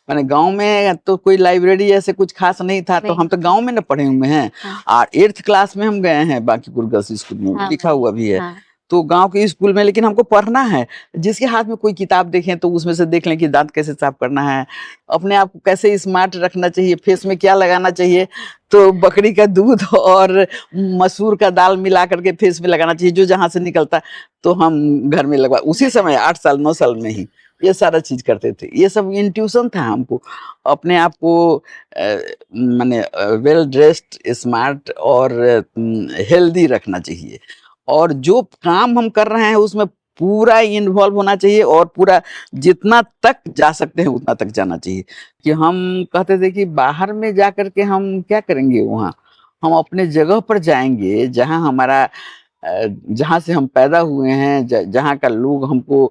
मैंने गांव में तो कोई लाइब्रेरी ऐसे कुछ खास नहीं था, तो हम तो गांव में ना पढ़े हुए हैं। और 8th क्लास में हम गए हैं बांकीपुर गर्ल्स स्कूल में, लिखा हुआ भी है। तो गांव के स्कूल में, लेकिन हमको पढ़ना है। जिसके हाथ में कोई किताब देखें तो उसमें से देख लें कि दांत कैसे साफ करना है, अपने आप को कैसे स्मार्ट रखना चाहिए, फेस में क्या लगाना चाहिए। तो बकरी का दूध और मसूर का दाल मिला करके फेस में लगाना चाहिए, जो जहां से निकलता। तो हम घर में लगवा, उसी समय 8 साल 9 साल में ही ये सारा चीज करते थे। ये सब इंट्यूशन था हमको, अपने आप को माने वेल ड्रेस्ड, स्मार्ट और हेल्दी रखना चाहिए। और जो काम हम कर रहे हैं उसमें पूरा इन्वॉल्व होना चाहिए, और पूरा जितना तक जा सकते हैं उतना तक जाना चाहिए। कि हम कहते थे कि बाहर में जा करके हम क्या करेंगे, वहाँ हम अपने जगह पर जाएंगे जहाँ हमारा जहाँ से हम पैदा हुए हैं, जहाँ का लोग हमको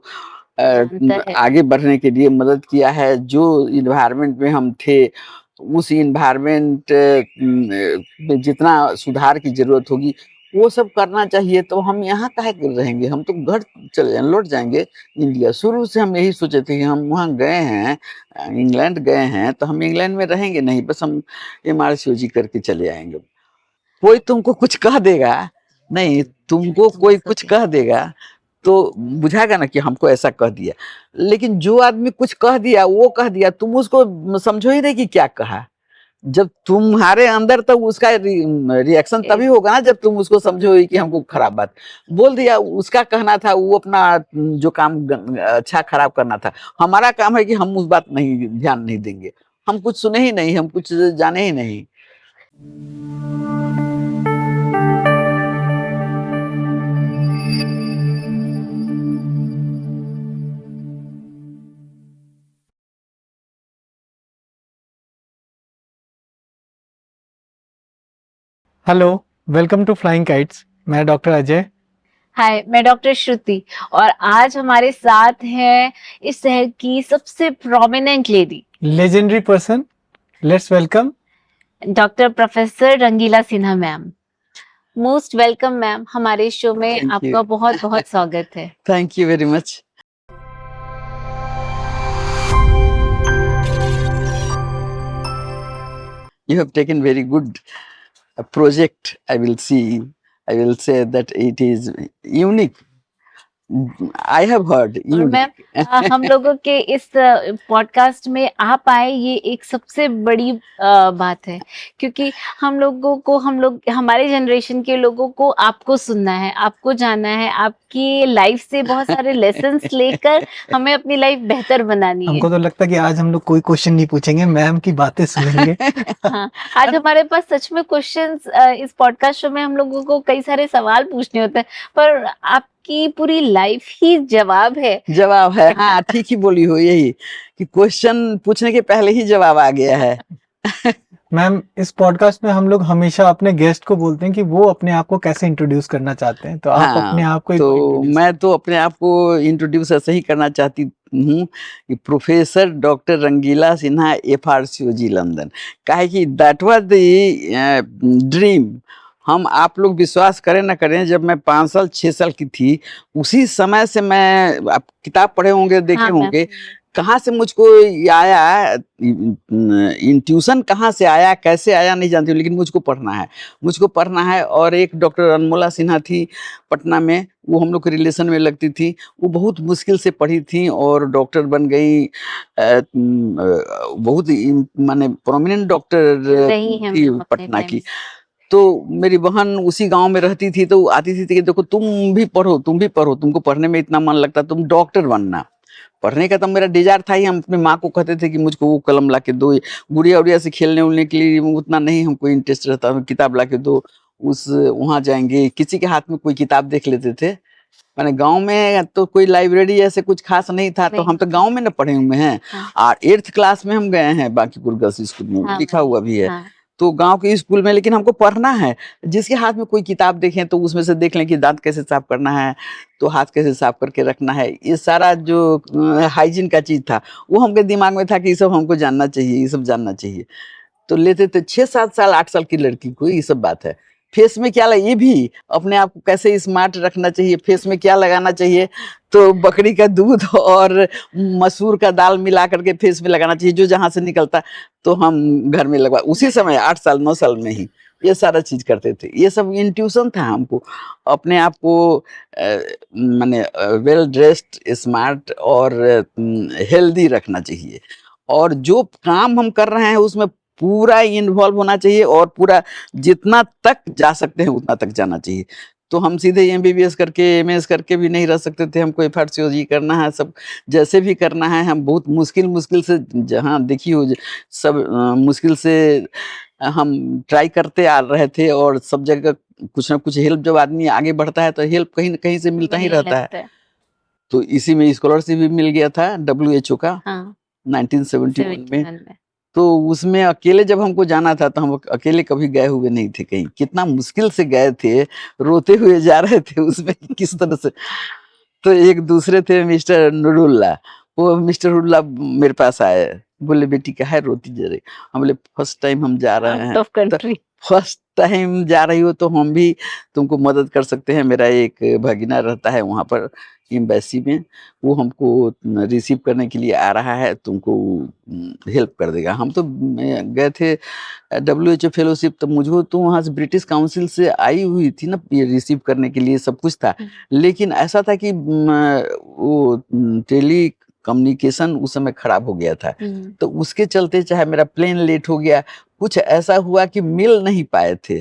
आगे बढ़ने के लिए मदद किया है, जो इन्वायरमेंट में हम थे, उस इन्वायरमेंट में जितना सुधार की जरूरत होगी वो सब करना चाहिए। तो हम यहाँ काहे कर रहेंगे, हम तो घर चले जाएंगे, लौट जाएंगे इंडिया। शुरू से हम यही सोचे थे कि हम वहाँ गए हैं, इंग्लैंड गए हैं, तो हम इंग्लैंड में रहेंगे नहीं, बस हम MRCOG करके चले आएंगे। कोई तुमको कुछ कह देगा नहीं, तुमको कोई कुछ कह देगा तो बुझाएगा ना कि हमको ऐसा कह दिया। लेकिन जो आदमी कुछ कह दिया वो कह दिया, तुम उसको समझो ही नहीं कि क्या कहा। जब तुम्हारे अंदर, तो उसका रिएक्शन तभी होगा ना जब तुम उसको समझो कि हमको खराब बात बोल दिया। उसका कहना था, वो अपना जो काम अच्छा खराब करना था। हमारा काम है कि हम उस बात नहीं ध्यान नहीं देंगे, हम कुछ सुने ही नहीं, हम कुछ जाने ही नहीं। Hello, welcome to flying kites. मैं डॉक्टर अजय। हाय, मैं डॉक्टर श्रुति, और आज हमारे साथ हैं इस शहर की सबसे prominent lady, legendary person. Let's welcome doctor professor Rangila Sinha ma'am. Most welcome ma'am, हमारे शो में Thank you. आपका बहुत बहुत स्वागत है। Thank you very much. You have taken very good project. I will say that it is unique. I have heard और ma'am, हम लोगों के इस पॉडकास्ट में आप आए, ये एक सबसे बड़ी बात है, क्योंकि हमारे जनरेशन के लोगों को आपको सुनना है, आपको जानना है, आपकी लाइफ से बहुत सारे लेसन्स लेकर हमें अपनी लाइफ बेहतर बनानी है। हमको तो लगता है कि आज हम लोग कोई क्वेश्चन नहीं पूछेंगे, मैम की बातें सुनेंगे। हाँ, आज हमारे पास सच में क्वेश्चंस, इस पॉडकास्ट शो में हम लोगों को कई सारे सवाल पूछने होते हैं, पर आपकी पूरी लाइफ ही जवाब है। हाँ, ठीक ही बोली हो, यही कि क्वेश्चन पूछने के पहले ही जवाब आ गया है। मैम, इस पॉडकास्ट में हम लोग हमेशा अपने गेस्ट को बोलते हैं कि वो अपने आप को कैसे इंट्रोड्यूस करना चाहते हैं, तो आप अपने आप को तो मैं तो अपने आप को इंट्रोड्यूस ऐसे ही करना चाहती हूँ कि प्रोफेसर डॉक्टर रंगीला सिन्हा, FRCOG लंदन। काहे कि दैट वाज द ड्रीम। हम, आप लोग विश्वास करें ना करें, जब मैं 5 साल 6 साल की थी, उसी समय से मैं, आप किताब पढ़े होंगे, देखे होंगे, कहाँ से मुझको आया, इंट्यूशन कहाँ से आया, कैसे आया नहीं जानती हूँ, लेकिन मुझको पढ़ना है। और एक डॉक्टर अनमोला सिन्हा थी पटना में, वो हम लोग के रिलेशन में लगती थी। वो बहुत मुश्किल से पढ़ी थी और डॉक्टर बन गई, बहुत माने प्रोमिनेंट डॉक्टर थी पटना की। तो मेरी बहन उसी गांव में रहती थी, तो आती थी कि देखो तुम भी पढ़ो, तुमको पढ़ने में इतना मन लगता, तुम डॉक्टर बनना। पढ़ने का तो मेरा डिजायर था ही। हम अपनी माँ को कहते थे कि मुझको वो कलम ला के दो, गुड़िया उड़िया से खेलने उलने के लिए उतना नहीं हमको इंटरेस्ट रहता, किताब ला के दो, वहाँ जाएंगे, किसी के हाथ में कोई किताब देख लेते थे। मैंने गांव में तो कोई लाइब्रेरी ऐसे कुछ खास नहीं था, तो हम तो गांव में ना पढ़े हुए हैं। और 8th क्लास में हम गए हैं बांकीपुर गर्ल्स स्कूल में, लिखा हुआ भी है। तो गांव के स्कूल में, लेकिन हमको पढ़ना है। जिसके हाथ में कोई किताब देखें तो उसमें से देख लें कि दांत कैसे साफ करना है, तो हाथ कैसे साफ करके रखना है। ये सारा जो हाइजीन का चीज था, वो हमके दिमाग में था कि ये सब हमको जानना चाहिए, ये सब जानना चाहिए। तो लेते थे 6-7 साल 8 साल की लड़की को, ये सब बात है। फेस में क्या ये भी अपने आप को कैसे स्मार्ट रखना चाहिए, फेस में क्या लगाना चाहिए, तो बकरी का दूध और मसूर का दाल मिला करके फेस में लगाना चाहिए, जो जहां से निकलता तो हम घर में लगवा, उसी समय 8 साल 9 साल में ही ये सारा चीज करते थे। ये सब इंट्यूशन था हमको, अपने आप को माने वेल ड्रेस्ड, स्मार्ट और हेल्दी रखना चाहिए, और जो काम हम कर रहे हैं उसमें पूरा इन्वॉल्व होना चाहिए, और पूरा जितना तक जा सकते हैं उतना तक जाना चाहिए। तो हम सीधे एमबीबीएस करके एमएस करके भी नहीं रह सकते थे, हमको एफआरसीओजी करना है, सब जैसे भी करना है। हम बहुत मुश्किल से, जहाँ देखी हो सब मुश्किल से हम ट्राई करते आ रहे थे, और सब जगह कुछ ना कुछ हेल्प, जब आदमी आगे बढ़ता है तो हेल्प कहीं न कहीं से मिलता ही रहता है। तो इसी में स्कॉलरशिप भी मिल गया था WHO का 1971 में। तो उसमें अकेले जब हमको जाना था तो हम अकेले कभी गए हुए नहीं थे कहीं, कितना मुश्किल से गए थे, रोते हुए जा रहे थे उसमें किस तरह से। तो एक दूसरे थे मिस्टर नूरुल्लाह, वो मिस्टर नूरुल्लाह मेरे पास आए, बोले बेटी क्या है रोती जा रही। हम बोले फर्स्ट टाइम हम जा रहे हैं, फर्स्ट टाइम जा रही हो तो हम भी तुमको मदद कर सकते हैं। मेरा एक भगीना रहता है वहाँ पर एम्बेसी में, वो हमको रिसीव करने के लिए आ रहा है, तुमको हेल्प कर देगा। हम तो गए थे WHO फेलोशिप, तो मुझे तो वहाँ से ब्रिटिश काउंसिल से आई हुई थी ना ये रिसीव करने के लिए, सब कुछ था। लेकिन ऐसा था कि वो टेली कम्युनिकेशन उस समय खराब हो गया था, तो उसके चलते चाहे मेरा प्लेन लेट हो गया, कुछ ऐसा हुआ कि मिल नहीं पाए थे।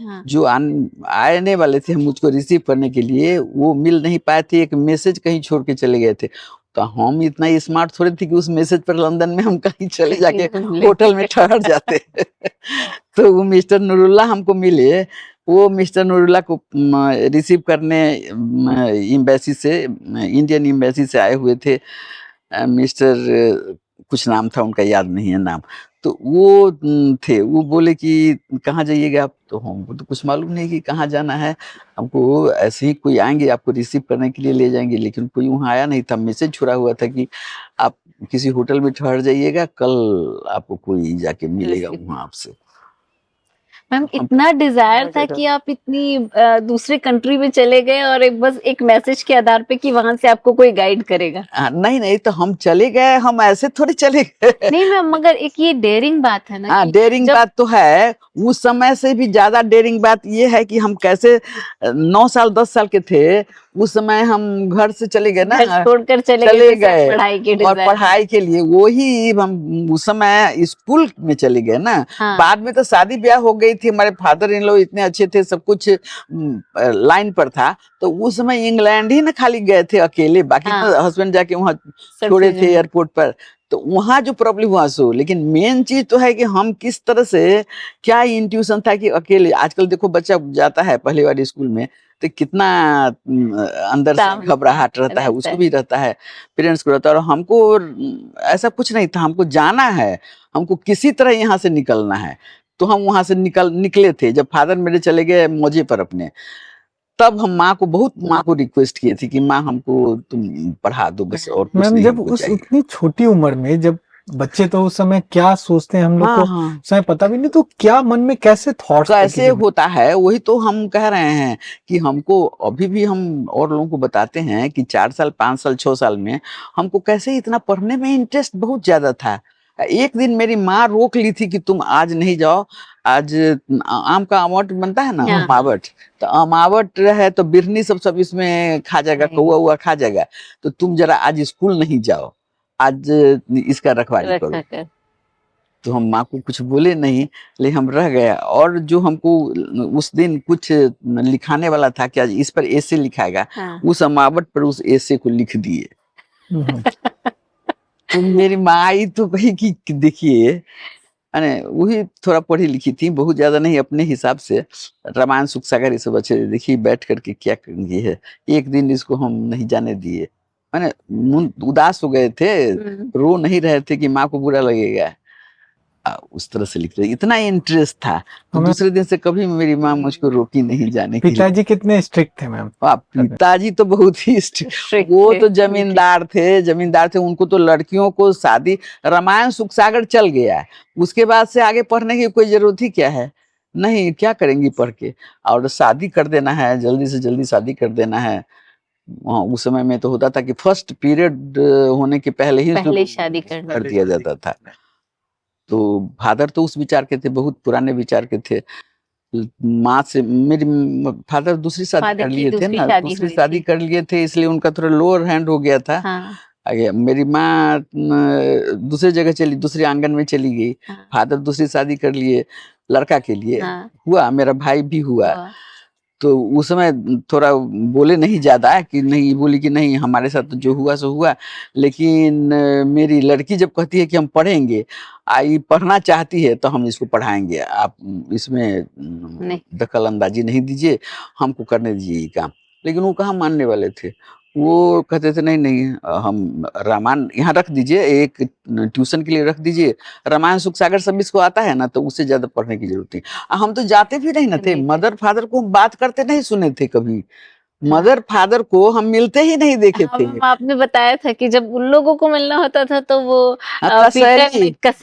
जो आने वाले थे मुझको रिसीव करने के लिए, वो मिल नहीं पाए थे, एक मैसेज कहीं छोड़ के चले गए थे। तो हम इतना स्मार्ट थोड़े थे कि उस मैसेज पर लंदन में हम कहीं चले जाके होटल में ठहर जाते। तो वो मिस्टर नूरुल्लाह हमको मिले, वो मिस्टर नूरुल्लाह को रिसीव करने एम्बेसी से, इंडियन एम्बेसी से आए हुए थे। मिस्टर कुछ नाम था उनका, याद नहीं है नाम। तो वो थे, वो बोले कि कहाँ जाइएगा आप, तो हमको तो कुछ मालूम नहीं कि कहाँ जाना है, हमको ऐसे ही कोई आएंगे आपको रिसीव करने के लिए ले जाएंगे, लेकिन कोई वहाँ आया नहीं था। मैसेज छुड़ा हुआ था कि आप किसी होटल में ठहर जाइएगा, कल आपको कोई जाके मिलेगा वहाँ आपसे। मैम इतना डिजायर था कि आप इतनी दूसरे कंट्री में चले गए, और बस एक मैसेज के आधार पे कि वहां से आपको कोई गाइड करेगा। नहीं तो हम चले गए, हम ऐसे थोड़े चले गए। नहीं मैम, मगर एक ये डेयरिंग बात है ना। हाँ, डेयरिंग बात तो है। उस समय से भी ज्यादा डेयरिंग बात ये है कि हम कैसे 9 साल 10 साल के थे उस समय हम घर से चले गए ना, छोड़कर चले गए पढ़ाई के, और पढ़ाई के लिए वही हम उस समय स्कूल में चले गए ना। हाँ। बाद में तो शादी ब्याह हो गई थी, हमारे फादर इन लॉ इतने अच्छे थे, सब कुछ लाइन पर था। तो उस समय इंग्लैंड ही ना खाली गए थे अकेले, बाकी तो हस्बैंड जाके वहाँ छोड़े थे एयरपोर्ट पर। तो वहाँ जो प्रॉब्लम हुआ सो, लेकिन मेन चीज तो है कि हम किस तरह से, क्या इंट्यूशन था कि अकेले, आजकल देखो बच्चा जाता है पहली बार स्कूल में तो कितना अंदर से घबराहट रहता है, उसको भी रहता है, पेरेंट्स को रहता है। और हमको ऐसा कुछ नहीं था, हमको जाना है, हमको किसी तरह यहाँ से निकलना है। तो हम वहां से निकले थे। जब फादर मेरे चले गए मौजे पर अपने, तब हम माँ को रिक्वेस्ट किए थे कि माँ हमको तुम पढ़ा दो बस, और कुछ नहीं। जब उस इतनी छोटी उम्र में, जब बच्चे तो उस समय क्या सोचते हैं हम लोग को समय पता भी नहीं, तो क्या मन में कैसे थॉट्स कैसे होता है, वही तो हम कह रहे हैं कि हमको अभी भी हम और लोगों को बताते हैं कि 4 साल 5 साल 6 साल में हमको कैसे इतना पढ़ने में इंटरेस्ट बहुत ज्यादा था। एक दिन मेरी माँ रोक ली थी कि तुम आज नहीं जाओ, आज आम का अमावट बनता है ना, अमावट, तो अमावट है तो बिरनी सब इसमें खा जाएगा, कौआ हुआ खा जाएगा, तो तुम जरा आज स्कूल नहीं जाओ, आज इसका रखवाली करो। तो हम माँ को कुछ बोले नहीं, लेकिन हम रह गए। और जो हमको उस दिन कुछ लिखाने वाला था कि आज इस पर ऐसे लिखाएगा, उस अमावट पर उस ऐसे को लिख दिए। तो मेरी माँ आई तो कही कि देखिए, अरे वही थोड़ा पढ़ी लिखी थी, बहुत ज्यादा नहीं, अपने हिसाब से रामायण सुख सागर ये सब अच्छे, देखिए बैठ करके क्या करेंगे है, एक दिन इसको हम नहीं जाने दिए। मैंने उदास हो गए थे, रो नहीं रहे थे कि माँ को बुरा लगेगा, उस तरह से लिख रहे, इतना इंटरेस्ट था। तो दूसरे दिन से कभी मेरी माँ मुझको रोकी नहीं जाने के लिए। पिताजी कितने स्ट्रिक्ट थे मैम? पिताजी तो बहुत ही स्ट्रिक्ट, वो तो जमींदार थे, उनको तो लड़कियों को शादी, रामायण सुख सागर चल गया, उसके बाद से आगे पढ़ने की कोई जरूरत ही क्या है, नहीं क्या करेंगी पढ़ के, और शादी कर देना है, जल्दी से जल्दी शादी कर देना है। उस समय में तो होता था कि फर्स्ट पीरियड होने के पहले ही शादी कर दिया जाता था। तो फादर तो उस विचार के थे, बहुत पुराने विचार के थे। माँ से मेरी फादर दूसरी शादी कर लिए थे ना, दूसरी शादी कर लिए थे, इसलिए उनका थोड़ा लोअर हैंड हो गया था। मेरी माँ दूसरी जगह चली, दूसरे आंगन में चली गई। फादर दूसरी शादी कर लिए लड़का के लिए। हुआ, मेरा भाई भी हुआ। तो उस समय थोड़ा बोले नहीं ज्यादा, कि नहीं, बोली कि नहीं हमारे साथ तो जो हुआ सो हुआ। लेकिन मेरी लड़की जब कहती है कि हम पढ़ेंगे, आई पढ़ना चाहती है तो हम इसको पढ़ाएंगे, आप इसमें दखल अंदाजी नहीं दीजिए, हमको करने दीजिए ये काम। लेकिन वो कहाँ मानने वाले थे, वो कहते थे नहीं नहीं, हम रामायण यहाँ रख दीजिए, एक ट्यूशन के लिए रख दीजिए, रामायण सुख सागर सब इसको आता है ना, तो उससे ज्यादा पढ़ने की जरूरत नहीं। हम तो जाते भी नहीं ना थे, मदर फादर को बात करते नहीं सुने थे कभी, मदर फादर को हम मिलते ही नहीं देखे थे। आपने बताया था कि जब उन लोगों को मिलना होता था तो वो कसैली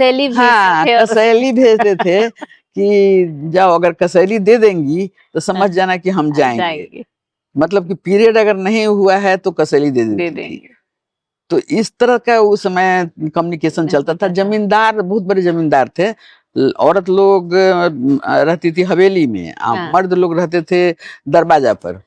भेजते थे कि जाओ, अगर कसैली दे देंगी तो समझ जाना कि हम जाएंगे। मतलब कि पीरियड अगर नहीं हुआ है तो कसैली दे देंगे। तो इस तरह का उस समय कम्युनिकेशन चलता था। जमींदार, बहुत बड़े जमींदार थे, औरत लोग रहती थी हवेली में, मर्द लोग रहते थे दरवाजा पर।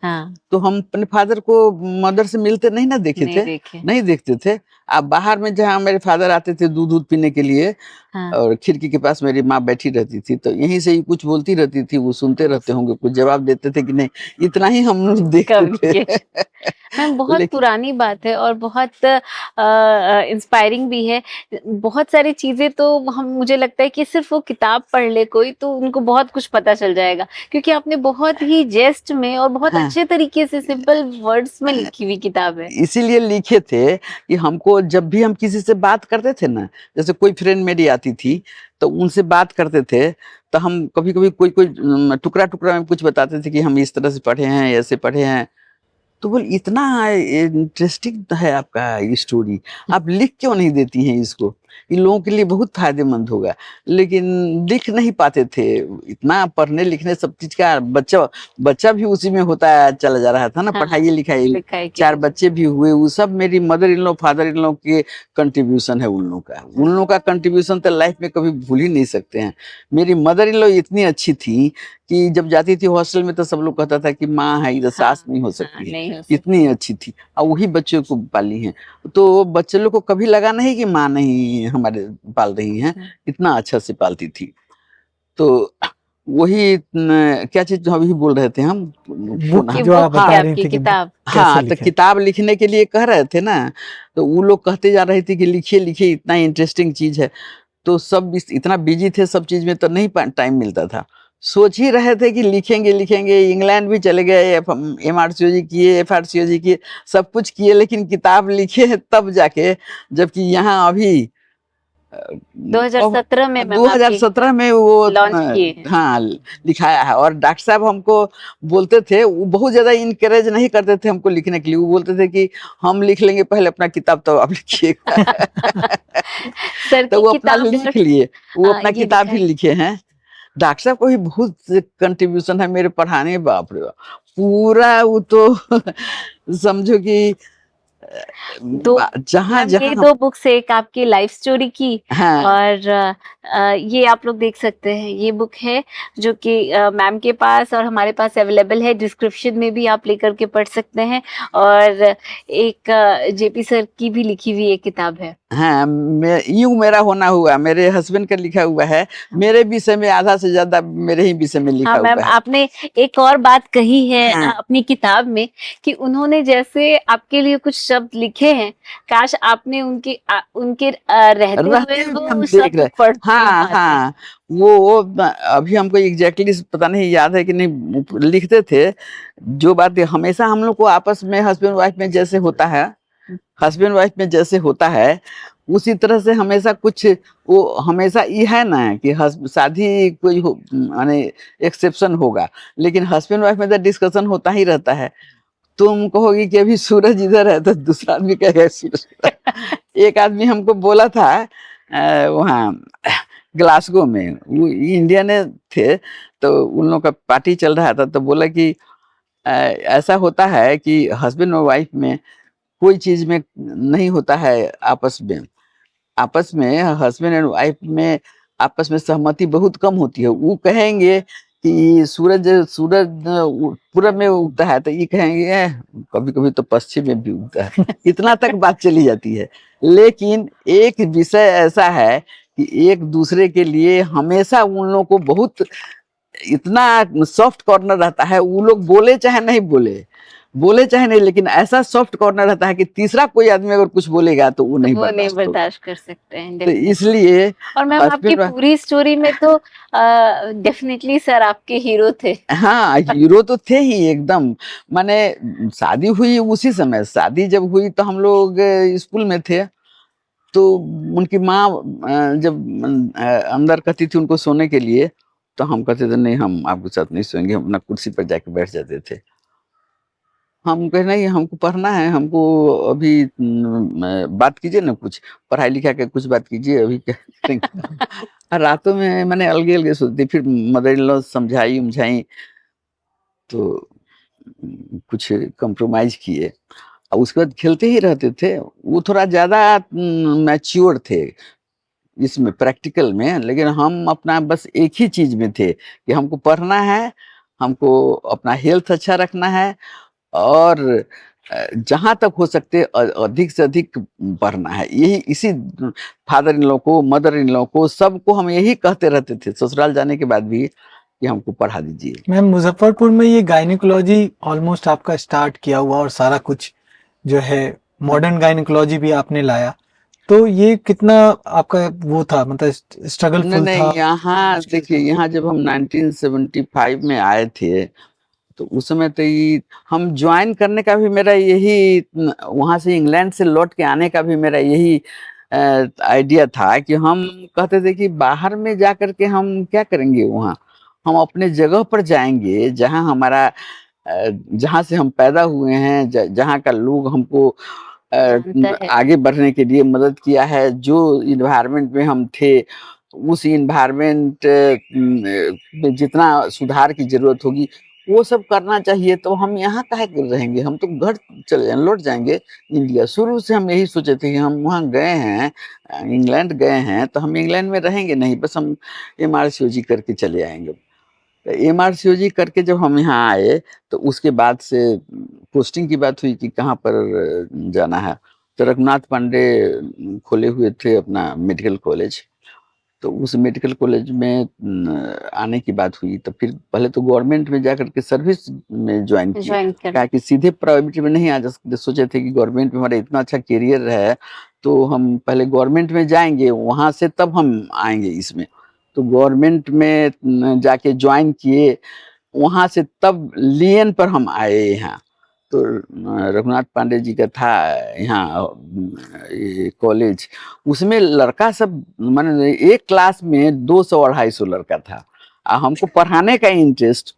तो हम अपने फादर को मदर से मिलते नहीं ना देखे थे, नहीं देखते थे। अब बाहर में जहाँ मेरे फादर आते थे दूध पीने के लिए, और खिड़की के पास मेरी माँ बैठी रहती थी, तो यहीं से ही कुछ बोलती रहती थी, वो सुनते रहते होंगे, कुछ जवाब देते थे कि नहीं, इतना ही हम देखते थे। मैम बहुत पुरानी बात है और बहुत इंस्पायरिंग भी है। बहुत सारी चीजें तो मुझे लगता है कि सिर्फ वो किताब पढ़ ले कोई तो उनको बहुत कुछ पता चल जाएगा, क्योंकि आपने बहुत ही जेस्ट में और बहुत अच्छे तरीके से सिंपल वर्ड्स में लिखी हुई किताब है। इसीलिए लिखे थे कि हमको जब भी हम किसी से बात करते थे ना, जैसे कोई फ्रेंड मेरी आती थी तो उनसे बात करते थे, तो हम कभी कभी कोई टुकड़ा टुकड़ा में कुछ बताते थे कि हम इस तरह से पढ़े हैं, ऐसे पढ़े हैं। तो बोल, इतना इंटरेस्टिंग है आपका ये स्टोरी, आप लिख क्यों नहीं देती हैं इसको, इन लोगों के लिए बहुत फायदेमंद होगा। लेकिन लिख नहीं पाते थे, इतना पढ़ने लिखने सब चीज का बच्चा भी उसी में होता चला जा रहा था ना। पढ़ाई लिखाई 4 बच्चे भी हुए, वो सब मेरी mother in law father in law के कंट्रीब्यूशन है। उन लोगों का कंट्रीब्यूशन तो लाइफ में कभी भूल ही नहीं सकते हैं। मेरी मदर इन लॉ इतनी अच्छी थी कि जब जाती थी हॉस्टल में तो सब लोग कहता था कि माँ है, इधर सास नहीं हो सकती है, इतनी अच्छी थी, और वही बच्चों को पाली हैं। तो बच्चे लोग को कभी लगा नहीं कि माँ नहीं हमारे पाल रही हैं, इतना अच्छा से पालती थी। तो वही क्या चीज अभी बोल रहे थे हम, जो आप बता रही थी किताब। हाँ, तो किताब लिखने के लिए कह रहे थे ना, तो वो लोग कहते जा रहे थे कि लिखिए लिखिए, इतना इंटरेस्टिंग चीज है। तो सब इतना बिजी थे सब चीज में, तो नहीं टाइम मिलता था। सोच ही रहे थे कि लिखेंगे लिखेंगे, इंग्लैंड भी चले गए, MRCOG किए, FRCOG किए, सब कुछ किए, लेकिन किताब लिखे तब जाके, जबकि यहाँ अभी 2017 में वो हाँ लिखाया है। और डॉक्टर साहब हमको बोलते थे, वो बहुत ज्यादा इनकरेज नहीं करते थे हमको लिखने के लिए, वो बोलते थे कि हम लिख लेंगे पहले अपना किताब, तो आप लिखिएगा। तो वो अपना लिख लिए, वो अपना किताब ही लिखे हैं। डॉक्टर साहब को भी बहुत कंट्रीब्यूशन है मेरे पढ़ाने, बाप रे बाप, पूरा वो तो समझो कि जहाँ ये 2 बुक्स, एक आपकी लाइफ स्टोरी की, और ये आप लोग देख सकते हैं, ये बुक है जो कि मैम के पास और हमारे पास अवेलेबल है, डिस्क्रिप्शन में भी आप लेकर के पढ़ सकते हैं। और एक JP सर की भी लिखी हुई एक किताब है। हाँ, यूं मेरा होना हुआ, मेरे हस्बैंड का लिखा हुआ है, मेरे विषय में आधा से ज्यादा मेरे ही विषय में लिखा हुआ है। आपने एक और बात कही है अपनी किताब में कि उन्होंने जैसे आपके लिए कुछ शब्द लिखे हैं, काश आपने उनके रहते हुए वो शब्द पढ़। हाँ, वो अभी हमको एग्जैक्टली पता नहीं याद है कि नहीं, लिखते थे जो बात हमेशा हम लोग को आपस में हस्बैंड वाइफ में जैसे होता है, हस्बैंड वाइफ में जैसे होता है, उसी तरह से हमेशा कुछ वो हमेशा ये है ना कि शादी कोई माने एक्सेप्शन होगा, लेकिन हस्बैंड वाइफ में तो डिस्कशन होता ही रहता है। तुम कहोगी कि अभी सूरज इधर है, तो दूसरा आदमी कहेगा सूरज। एक आदमी हमको बोला था वहाँ ग्लासगो में, वो इंडियन थे, तो उन लोगों का पार्टी चल रहा था, तो बोला कि ऐसा होता है कि हस्बैंड और वाइफ में कोई चीज में नहीं होता है आपस में हस्बैंड एंड वाइफ में आपस में सहमति बहुत कम होती है। वो कहेंगे कि सूरज सूरज पूरब में उगता है, तो ये कहेंगे कभी कभी तो पश्चिम में भी उगता है। इतना तक बात चली जाती है। लेकिन एक विषय ऐसा है कि एक दूसरे के लिए हमेशा उन लोगों को बहुत इतना सॉफ्ट कॉर्नर रहता है, वो लोग बोले चाहे नहीं, लेकिन ऐसा सॉफ्ट कॉर्नर रहता है कि तीसरा कोई आदमी अगर कुछ बोलेगा तो वो नहीं बर्दाश्त कर सकते हैं। तो इसलिए और मैम आपकी पूरी स्टोरी में तो डेफिनेटली सर आपके हीरो थे। हाँ, हीरो तो थे ही एकदम। माने शादी हुई उसी समय, शादी जब हुई तो हम लोग स्कूल में थे, तो उनकी माँ जब अंदर कहती थी उनको सोने के लिए, तो हम कहते थे नहीं, हम आपके साथ नहीं सोएंगे, हम अपना कुर्सी पर जाके बैठ जाते थे। हम कहे नहीं, हमको पढ़ना है, हमको अभी बात कीजिए ना, कुछ पढ़ाई लिखा के कुछ बात कीजिए अभी क्या। रातों में मैंने अलगे अलगे सोचती, फिर मदर इन लॉ समझाई उमझाई, तो कुछ कंप्रोमाइज किए, और उसके बाद खेलते ही रहते थे। वो थोड़ा ज्यादा मैच्योर थे इसमें, प्रैक्टिकल में, लेकिन हम अपना बस एक ही चीज में थे कि हमको पढ़ना है, हमको अपना हेल्थ अच्छा रखना है, और जहां तक हो सकते अधिक से अधिक पढ़ना है। यही इसी फादर इन लॉ को, मदर इन लॉ को, सबको हम यही कहते रहते थे ससुराल जाने के बाद भी कि हमको पढ़ा दीजिए। मैम मुजफ्फरपुर में ये गायनिकोलॉजी ऑलमोस्ट आपका स्टार्ट किया हुआ, और सारा कुछ जो है मॉडर्न गायनिकोलॉजी भी आपने लाया, तो ये कितना आपका वो था, मतलब स्ट्रगलफुल था? यहाँ देखिए, यहाँ जब हम 1975 में आए थे, तो उस समय तो ये हम ज्वाइन करने का भी मेरा यही, वहां से इंग्लैंड से लौट के आने का भी मेरा यही आइडिया था कि हम कहते थे कि बाहर में जा करके हम क्या करेंगे, वहाँ हम अपने जगह पर जाएंगे जहाँ हमारा जहाँ से हम पैदा हुए हैं, जहाँ का लोग हमको आगे बढ़ने के लिए मदद किया है, जो इन्वायरमेंट में हम थे, उस इन्वायरमेंट में जितना सुधार की जरूरत होगी वो सब करना चाहिए। तो हम यहाँ काहे कर रहेंगे, हम तो घर चले जाएंगे, लौट जाएंगे इंडिया। शुरू से हम यही सोचे थे कि हम वहाँ गए हैं, इंग्लैंड गए हैं, तो हम इंग्लैंड में रहेंगे नहीं, बस हम MRCOG करके चले आएंगे। तो MRCOG करके जब हम यहाँ आए, तो उसके बाद से पोस्टिंग की बात हुई कि कहाँ पर जाना है, तो रघुनाथ पांडे खोले हुए थे अपना मेडिकल कॉलेज, तो उस मेडिकल कॉलेज में आने की बात हुई। तो फिर पहले तो गवर्नमेंट में जाकर के सर्विस में ज्वाइन किया, कहा कि सीधे प्राइवेट में नहीं आ जा सकते। सोचे थे कि गवर्नमेंट में हमारा इतना अच्छा करियर है, तो हम पहले गवर्नमेंट में जाएंगे, वहां से तब हम आएंगे इसमें। तो गवर्नमेंट में जाके ज्वाइन किए, वहां से तब लियन पर हम आए यहाँ। तो रघुनाथ पांडे जी का था यहाँ कॉलेज, उसमें लड़का सब, माने एक क्लास में 200-250 लड़का था, हमको पढ़ाने का इंटरेस्ट,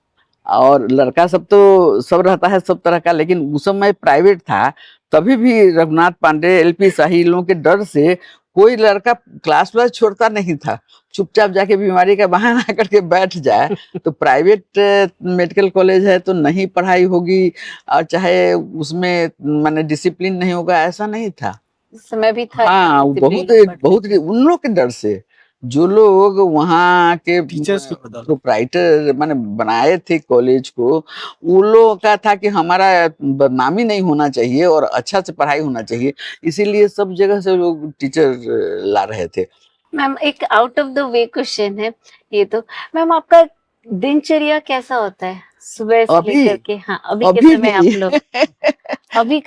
और लड़का सब तो सब रहता है सब तरह का, लेकिन उस समय प्राइवेट था, तभी भी रघुनाथ पांडे, LP शाही लोगों के डर से कोई लड़का क्लास छोड़ता नहीं था, चुपचाप जाके बीमारी का बहाना करके बैठ जाए। तो प्राइवेट मेडिकल कॉलेज है तो नहीं पढ़ाई होगी, और चाहे उसमें माने डिसिप्लिन नहीं होगा, ऐसा नहीं था उस समय भी था। हाँ, बहुत उन लोग के डर से, जो लोग वहाँ के टीचर्स प्रोप्राइटर माने बनाए थे कॉलेज को, उन लोगों का था कि हमारा बदनामी नहीं होना चाहिए और अच्छा से पढ़ाई होना चाहिए, इसीलिए सब जगह से लोग टीचर ला रहे थे। मैम एक out of the way question है ये तो, मैम आपका दिनचर्या कैसा होता है सुबह से लेकर के? हाँ, अभी के समय आप लोग अभी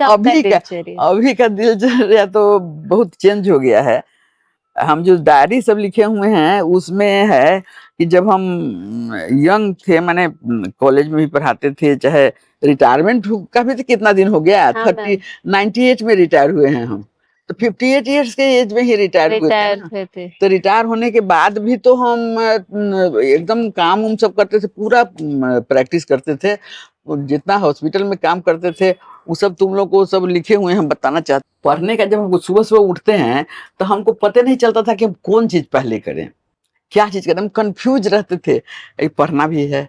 का दिनचर्या तो बहुत चेंज हो गया है। हम जो डायरी सब लिखे हुए हैं उसमें है कि जब हम यंग थे, माने कॉलेज में भी पढ़ाते थे, चाहे रिटायरमेंट का भी तो कितना दिन हो गया, 98 में रिटायर हुए हैं हम, तो 58 ईयर्स के एज में ही रिटायर हुए थे। तो रिटायर होने के बाद भी तो हम एकदम काम उम सब करते थे, पूरा प्रैक्टिस करते थे, जितना हॉस्पिटल में काम करते थे वो सब तुम लोग को सब लिखे हुए हैं, बताना चाहते। पढ़ने का जब हम सुबह सुबह उठते हैं तो हमको पता नहीं चलता था कि हम कौन चीज पहले करें, क्या चीज करना, हम कंफ्यूज रहते थे। पढ़ना भी है,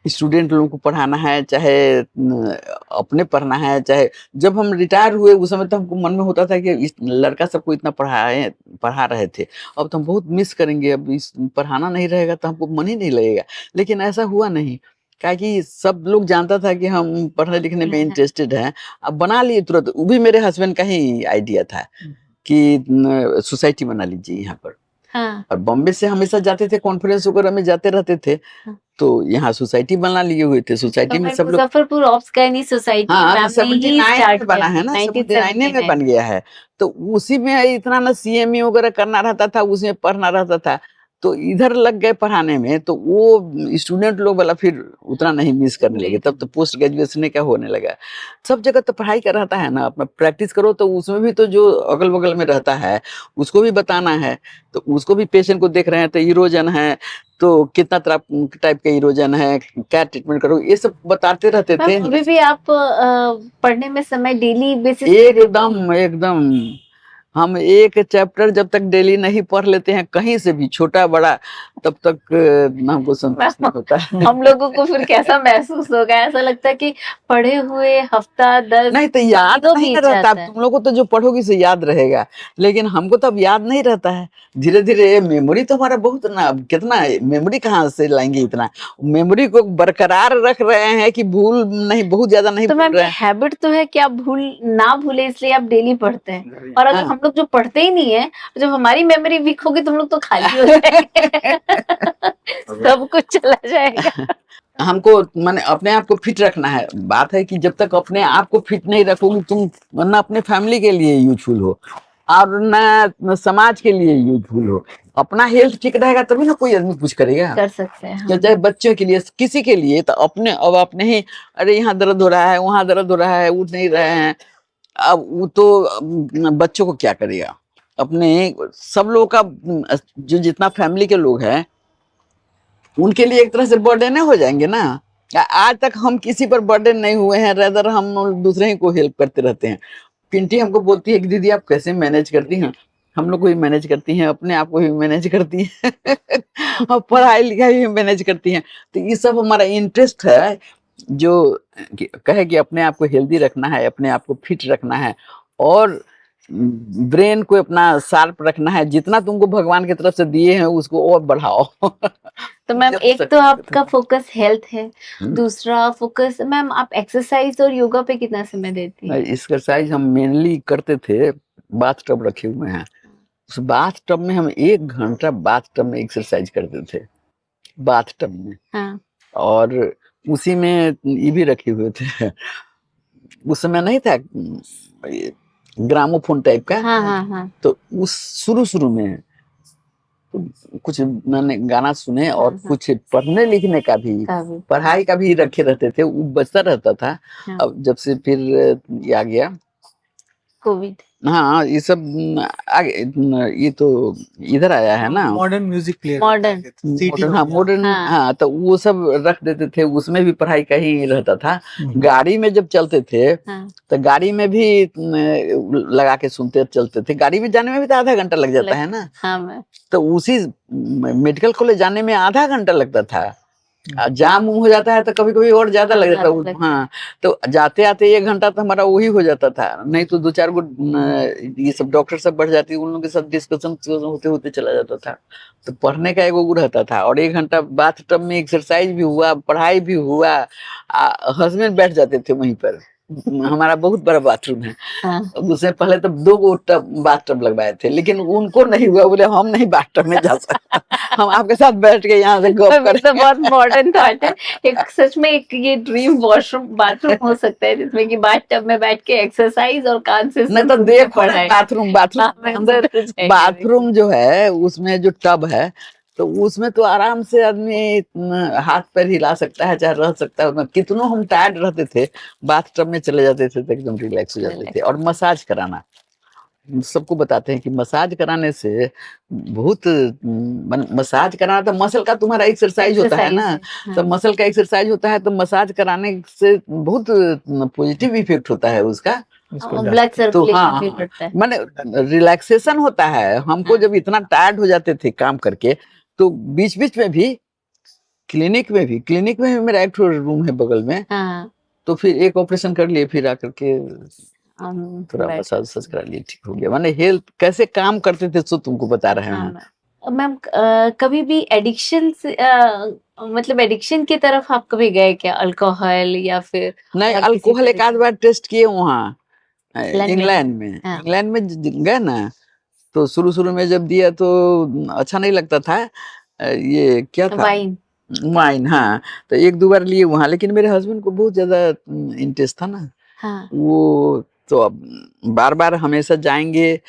स्टूडेंट लोगों को पढ़ाना है, चाहे अपने पढ़ना है, चाहे जब हम रिटायर हुए उस समय तो हमको मन में होता था कि इस लड़का सबको इतना पढ़ा रहे थे, अब तो हम बहुत मिस करेंगे, अब इस पढ़ाना नहीं रहेगा तो हमको मन ही नहीं लगेगा। लेकिन ऐसा हुआ नहीं, क्या कि सब लोग जानता था कि हम पढ़ने लिखने में इंटरेस्टेड हैं। अब बना लिए तुरंत, वो भी मेरे हस्बैंड का ही आइडिया था कि सोसाइटी बना लीजिए यहाँ पर। हाँ। और बॉम्बे से हमेशा जाते थे, कॉन्फ्रेंस वगैरह में जाते रहते थे। हाँ। तो यहाँ सोसाइटी बना लिए हुए थे, सोसाइटी में सब लोग। मुजफ्फरपुर ऑब्सकाइनी सोसाइटी हाँ, मैम ने ही 79 स्टार्ट में बना है ना, 79 में बन गया है। तो उसी में इतना ना सीएमई वगैरह करना रहता था, उसमें पढ़ना रहता था, तो इधर लग गए पढ़ाने में, तो वो स्टूडेंट लोग वाला फिर उतना नहीं मिस करने लगे। तब तो पोस्ट ग्रेजुएशन क्या होने लगा, सब जगह तो पढ़ाई का रहता है ना, अपना प्रैक्टिस करो, तो उसमें भी तो जो अगल बगल में रहता है उसको भी बताना है। तो उसको भी पेशेंट को देख रहे हैं तो इरोजन है, तो कितना टाइप का इरोजन है, क्या ट्रीटमेंट करो, ये सब बताते रहते थे। अभी भी आप पढ़ने में समय डेली बेसिस एकदम हम एक चैप्टर जब तक डेली नहीं पढ़ लेते हैं कहीं से भी, छोटा बड़ा, तब तक हमको संतोष नहीं होता है। हम लोगों को फिर कैसा महसूस होगा, ऐसा लगता है कि पढ़े हुए हफ्ता 10 नहीं तो याद तो नहीं बीत रहता। जाता है। तुम लोगों को तो जो पढ़ोगी से याद रहेगा, लेकिन हमको तो अब याद नहीं रहता है। धीरे धीरे मेमोरी तो हमारा बहुत ना, अब कितना मेमोरी कहाँ से लाएंगे, इतना मेमोरी को बरकरार रख रहे हैं कि भूल नहीं, बहुत ज्यादा नहीं तो भूल मैम रहे हैं। हैबिट तो है कि आप ना भूले, इसलिए आप डेली पढ़ते हैं। और अगर हम लोग जो पढ़ते ही नहीं है, जब हमारी मेमोरी वीक होगी तो हम लोग तो खाली हो जाएंगे। सब कुछ चला जाएगा। हमको माने अपने आप को फिट रखना है। बात है कि जब तक अपने आप को फिट नहीं रखोगी तुम, ना अपने फैमिली के लिए यूजफुल हो और ना समाज के लिए यूजफुल हो। अपना हेल्थ ठीक रहेगा तभी ना कोई आदमी कुछ करेगा, कर सकते हैं। हाँ। चाहे बच्चों के लिए, किसी के लिए। तो अपने, अब अपने ही, अरे यहाँ दर्द हो रहा है, वहां दर्द हो रहा है, उठ नहीं रहे हैं, अब वो तो बच्चों को क्या करेगा। अपने सब लोगों का, जो जितना फैमिली के लोग हैं उनके लिए एक तरह से बर्डन हो जाएंगे ना। आज तक हम किसी पर बर्डन नहीं हुए हैं, रेदर हम दूसरे ही को हेल्प करते रहते हैं। पिंटी हमको बोलती है कि दीदी आप कैसे मैनेज करती हैं, हम लोग को भी मैनेज करती हैं, अपने आप को भी मैनेज करती हैं और पढ़ाई लिखाई भी मैनेज करती हैं। तो ये सब हमारा इंटरेस्ट है, जो कहे कि अपने आप को हेल्दी रखना है, अपने आप को फिट रखना है और ब्रेन को अपना शार्प रखना है। जितना तुमको भगवान की तरफ से दिए हैं उसको और बढ़ाओ। तो मैम एक तो आपका फोकस हेल्थ है, दूसरा फोकस मैम आप एक्सरसाइज और योगा पे कितना समय देती हैं? एक्सरसाइज हम मेनली करते थे, बाथ टब रखे हुए हैं, उस बाथ टब में हम 1 घंटा बाथ टब में एक्सरसाइज करते थे, बाथ टब में। हाँ। और उसी में ये भी रखे हुए थे। उस समय नहीं था ग्रामोफोन टाइप का। हाँ हाँ हाँ। तो उस शुरू में कुछ मैंने गाना सुने और हाँ। कुछ पढ़ने लिखने का भी, पढ़ाई का भी रखे रहते थे, वो बचता रहता था। हाँ। अब जब से फिर ये आ गया कोविड, हाँ ये सब आगे, ये तो इधर आया है ना मॉडर्न म्यूजिक प्लेयर, मॉडर्न, हाँ मॉडर्न, हाँ तो वो सब रख देते थे, उसमें भी पढ़ाई का ही रहता था। गाड़ी में जब चलते थे हाँ। तो गाड़ी में भी लगा के सुनते चलते थे। गाड़ी में जाने में भी तो आधा घंटा लग जाता है ना। हाँ। तो उसी मेडिकल कॉलेज जाने में आधा घंटा लगता था, जाम हो जाता है तो कभी कभी और ज्यादा लग जाता है। हाँ तो जाते आते 1 घंटा तो हमारा वही हो जाता था, नहीं तो 2-4 गो ये सब डॉक्टर सब बढ़ जाती, उन लोगों के साथ डिस्कशन होते होते चला जाता था। तो पढ़ने का एगो रहता था और 1 घंटा बाथ टब में एक्सरसाइज भी हुआ, पढ़ाई भी हुआ। हस्बैंड बैठ जाते थे वहीं पर। हमारा बहुत बड़ा बाथरूम है। हाँ। उससे पहले तो 2 गो बाथ टब लगवाए थे, लेकिन उनको नहीं हुआ, बोले हम नहीं बाथ टब में जा सकते। हम आपके साथ बैठ के यहाँ से गप करें। तो बहुत मॉडर्न थॉट है। एक सच में एक ये ड्रीम वॉशरूम बाथरूम हो सकता है जिसमें कि बाथ टब में बैठ के एक्सरसाइज और कान से नहीं तो देखो अंदर बाथरूम जो है उसमें जो टब है तो उसमें तो आराम से आदमी हाथ पैर हिला सकता है, चाहे रह सकता है। कितनों हम टायर्ड रहते थे, बाथ टब में चले जाते थे तो एकदम रिलैक्स हो जाते थे। और मसाज कराना, सबको बताते हैं कि मसाज कराने से बहुत, मसाज कराना तो मसल का तुम्हारा एक्सरसाइज होता है ना। हाँ। तो मसल का एक्सरसाइज होता है तो मसाज कराने से बहुत पॉजिटिव इफेक्ट होता है उसका, ब्लड सर्कुलेशन तो हाँ माने रिलैक्सेशन होता है। हमको जब इतना टायर्ड हो जाते थे काम करके तो बीच बीच में भी क्लिनिक में भी मेरा एक रूम है बगल में। हाँ, तो फिर एक ऑपरेशन कर लिए, फिर आकर के थोड़ा बैठ मसाज वसाज करा लिए, ठीक हो गया। माने हेल्थ कैसे काम करते थे सो तुमको बता रहे हैं। हाँ मैम, कभी भी एडिक्शन से मतलब एडिक्शन की तरफ आप कभी गए क्या, अल्कोहल या फिर नहीं, और किसी अल्कोहल एक तरीके आध बार टेस्ट किए वहाँ इंग्लैंड में? हाँ, इंग्लैंड में गए ना, तो शुरू में जब दिया तो अच्छा नहीं लगता था। ये क्या था, वाइन। वाइन, हाँ। तो एक दो बार लिए वहाँ, लेकिन मेरे हस्बैंड को बहुत ज्यादा इंटरेस्ट था ना, हाँ, वो तो अब बार बार हमेशा जाएंगे